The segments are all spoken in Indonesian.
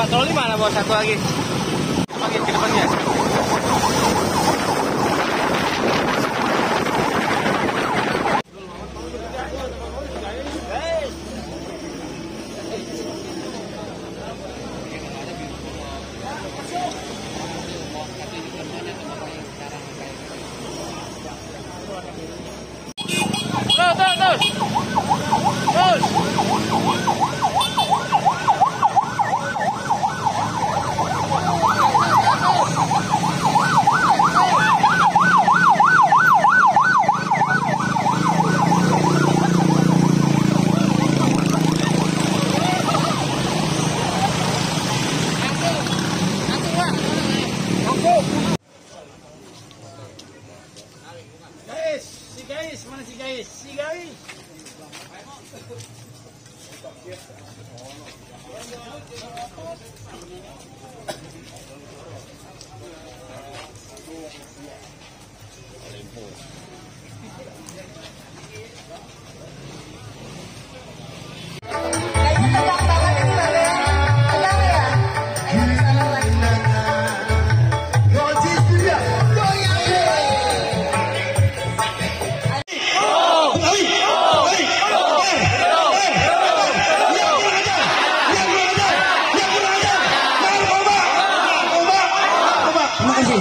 Patroli mana bos? Satu lagi. Makin ke depannya. Si guys.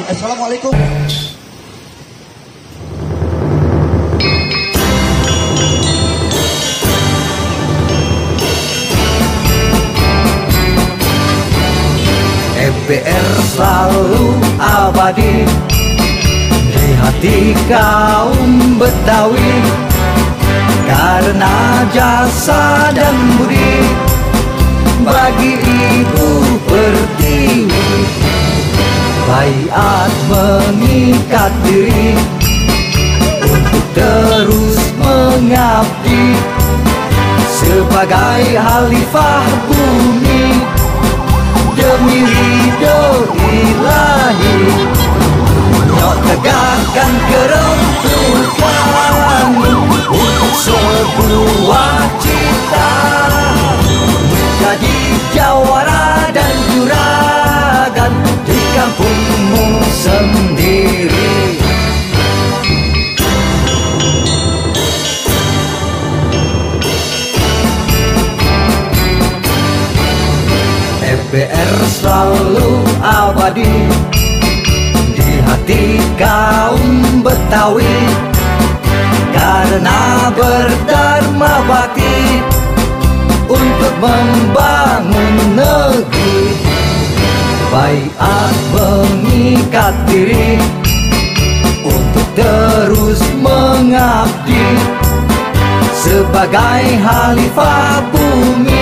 Assalamualaikum. MPR selalu abadi di hati kaum Betawi, karena jasa dan budi bagi Ibu Pertiwi. Baiat mengikat diri untuk terus mengabdi sebagai Khalifah bumi demi ridho ilahi. Nyok tegakkan kerempuan untuk sebuah cita, jadi jawara dan juragan di kampungmu sendiri. MPR selalu abadi di hati kaum Betawi, karena berdharma bakti untuk membangun negeri. Baiat mengikat diri untuk terus mengabdi sebagai Khalifah bumi